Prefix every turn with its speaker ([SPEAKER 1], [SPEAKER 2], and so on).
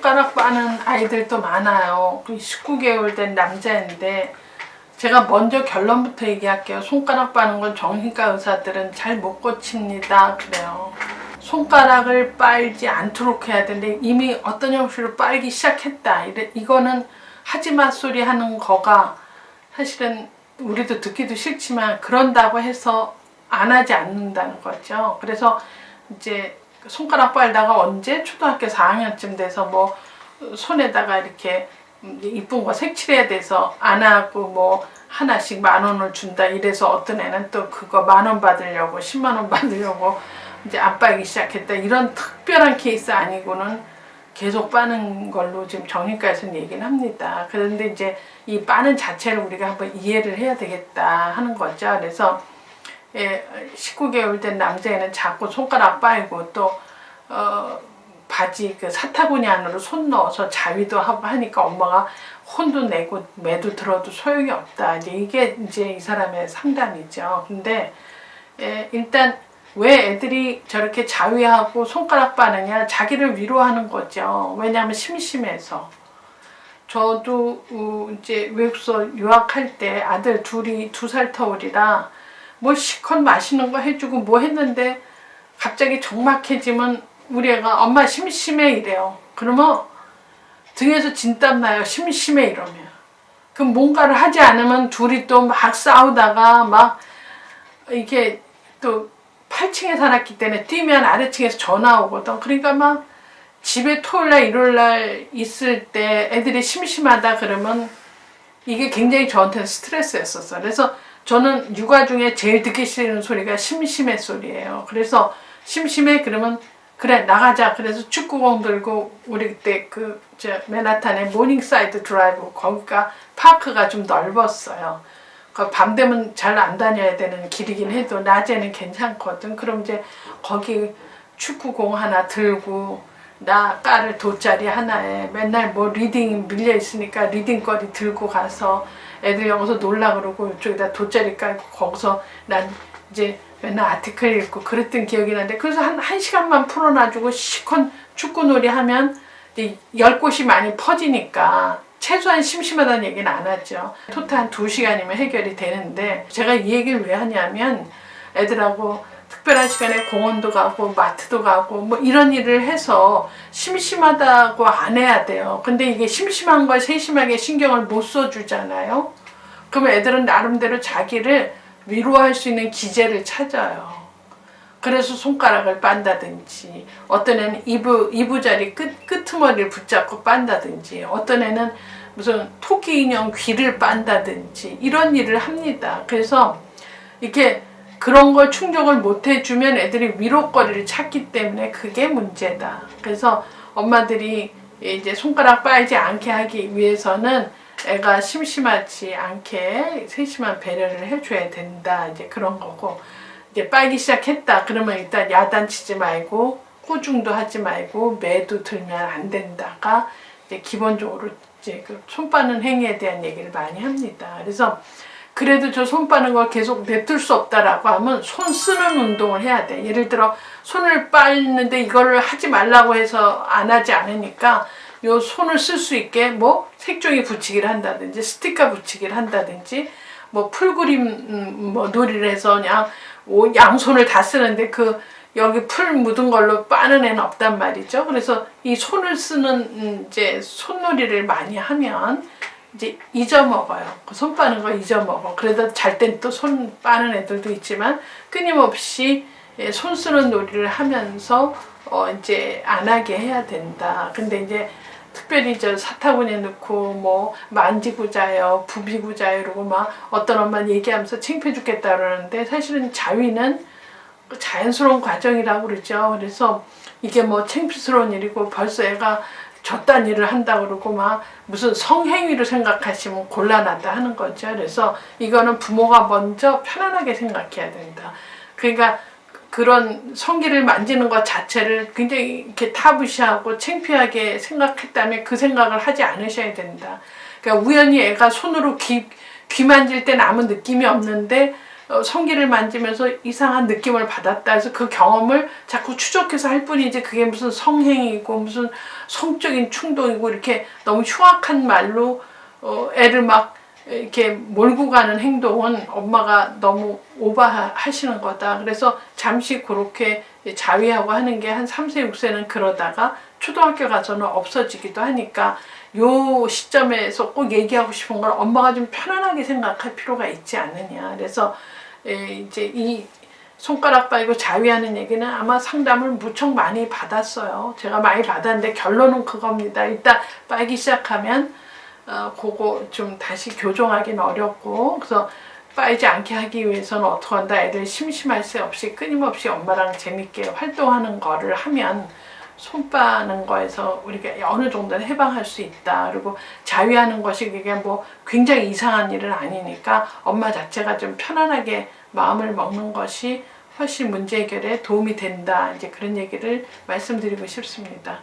[SPEAKER 1] 손가락 빠는 아이들도 많아요. 19개월 된 남자인데 제가 먼저 결론부터 얘기할게요. 손가락 빠는 건 정신과 의사들은 잘 못 고칩니다. 그래요. 손가락을 빨지 않도록 해야 되는데 이미 어떤 형식으로 빨기 시작했다. 이거는 하지마 소리 하는 거가 사실은 우리도 듣기도 싫지만 그런다고 해서 안 하지 않는다는 거죠. 그래서 이제 손가락 빨다가 언제 초등학교 4학년쯤 돼서 뭐 손에다가 이렇게 이쁜 거 색칠해야 돼서 안 하고 뭐 하나씩 10,000원을 준다 이래서 어떤 애는 또 그거 10,000원 받으려고 100,000원 받으려고 이제 안 빨기 시작했다. 이런 특별한 케이스 아니고는 계속 빠는 걸로 지금 정신과에서는 얘기는 합니다. 그런데 이제 이 빠는 자체를 우리가 한번 이해를 해야 되겠다 하는 거죠. 그래서 19개월 된 남자애는 자꾸 손가락 빨고 또 바지 그 사타구니 안으로 손 넣어서 자위도 하고 하니까 엄마가 혼도 내고 매도 들어도 소용이 없다. 이게 이제 이 사람의 상담이죠. 근데 일단 왜 애들이 저렇게 자위하고 손가락 빠느냐, 자기를 위로하는 거죠. 왜냐하면 심심해서. 저도 이제 외국서 유학할 때 아들 둘이 2살 터울이라 뭐 실컷 맛있는 거 해주고 뭐 했는데 갑자기 적막해지면 우리 애가 엄마 심심해 이래요. 그러면 등에서 진땀 나요. 심심해 이러면. 그럼 뭔가를 하지 않으면 둘이 또 막 싸우다가 막 이게 또 8층에 살았기 때문에 뛰면 아래층에서 전화 오거든. 그러니까 막 집에 토요일날 일요일날 있을 때 애들이 심심하다 그러면 이게 굉장히 저한테는 스트레스였었어요. 그래서 저는 육아 중에 제일 듣기 싫은 소리가 심심해 소리예요. 그래서 심심해 그러면 그래 나가자. 그래서 축구공 들고 우리 그때 맨하탄의 모닝사이드 드라이브 거기가 파크가 좀 넓었어요. 밤 되면 잘 안 다녀야 되는 길이긴 해도 낮에는 괜찮거든. 그럼 이제 거기 축구공 하나 들고 나 깔을 돗자리 하나에 맨날 뭐 리딩 밀려 있으니까 리딩거리 들고 가서 애들 여기서 놀라 그러고 이쪽에다 돗자리 깔고 거기서 난 이제 맨날 아티클 읽고 그랬던 기억이 나는데 그래서 한 시간만 풀어놔주고 시컨 축구놀이 하면 이제 10곳이 많이 퍼지니까 최소한 심심하다는 얘기는 안 하죠. 토탈 한 2시간이면 해결이 되는데 제가 이 얘기를 왜 하냐면 애들하고 특별한 시간에 공원도 가고 마트도 가고 뭐 이런 일을 해서 심심하다고 안 해야 돼요. 근데 이게 심심한 걸 세심하게 신경을 못 써주잖아요. 그러면 애들은 나름대로 자기를 위로할 수 있는 기제를 찾아요. 그래서 손가락을 빤다든지 어떤 애는 이부자리 끄트머리를 붙잡고 빤다든지 어떤 애는 무슨 토끼 인형 귀를 빤다든지 이런 일을 합니다. 그래서 이렇게 그런 걸 충족을 못 해주면 애들이 위로거리를 찾기 때문에 그게 문제다. 그래서 엄마들이 이제 손가락 빨지 않게 하기 위해서는 애가 심심하지 않게 세심한 배려를 해줘야 된다. 이제 그런 거고 이제 빨기 시작했다. 그러면 일단 야단치지 말고 꾸중도 하지 말고 매도 들면 안 된다가 이제 기본적으로 이제 그 손 빠는 행위에 대한 얘기를 많이 합니다. 그래서 그래도 저 손 빠는 걸 계속 냅둘 수 없다라고 하면 손 쓰는 운동을 해야 돼. 예를 들어 손을 빨는데 이거를 하지 말라고 해서 안 하지 않으니까 요 손을 쓸 수 있게 뭐 색종이 붙이기를 한다든지 스티커 붙이기를 한다든지 뭐 풀그림 뭐 놀이를 해서 그냥 양손을 다 쓰는데 그 여기 풀 묻은 걸로 빠는 애는 없단 말이죠. 그래서 이 손을 쓰는 이제 손놀이를 많이 하면 이제 잊어먹어요. 그 손 빠는 거 잊어먹어. 그래도 잘 땐 또 손 빠는 애들도 있지만 끊임없이 손 쓰는 놀이를 하면서 이제 안 하게 해야 된다. 근데 이제 특별히 저 사타구니에 넣고 뭐 만지고 자요, 부비고 자요 이러고 막 어떤 엄마는 얘기하면서 창피해 죽겠다 그러는데 사실은 자위는 자연스러운 과정이라고 그러죠. 그래서 이게 뭐 창피스러운 일이고 벌써 애가 저딴 일을 한다 그러고 막 무슨 성행위로 생각하시면 곤란하다 하는 거죠. 그래서 이거는 부모가 먼저 편안하게 생각해야 된다. 그러니까 그런 성기를 만지는 것 자체를 굉장히 이렇게 타부시하고 창피하게 생각했다면 그 생각을 하지 않으셔야 된다. 그러니까 우연히 애가 손으로 귀 만질 땐 아무 느낌이 없는데 성기를 만지면서 이상한 느낌을 받았다 해서 그 경험을 자꾸 추적해서 할 뿐이지 그게 무슨 성행위고 무슨 성적인 충동이고 이렇게 너무 흉악한 말로 애를 막 이렇게 몰고 가는 행동은 엄마가 너무 오버하시는 거다. 그래서 잠시 그렇게 자위하고 하는 게 한 3세, 6세는 그러다가 초등학교 가서는 없어지기도 하니까 요 시점에서 꼭 얘기하고 싶은 걸 엄마가 좀 편안하게 생각할 필요가 있지 않느냐. 그래서 이제 이 손가락 빨고 자위하는 얘기는 아마 상담을 무척 많이 받았어요. 제가 많이 받았는데 결론은 그겁니다. 일단 빨기 시작하면 그거 좀 다시 교정하기는 어렵고, 그래서 빠이지 않게 하기 위해서는 어떻게 한다. 애들 심심할 새 없이 끊임없이 엄마랑 재밌게 활동하는 거를 하면 손 빠는 거에서 우리가 어느 정도는 해방할 수 있다. 그리고 자위하는 것이 그게 뭐 굉장히 이상한 일은 아니니까 엄마 자체가 좀 편안하게 마음을 먹는 것이 훨씬 문제 해결에 도움이 된다. 이제 그런 얘기를 말씀드리고 싶습니다.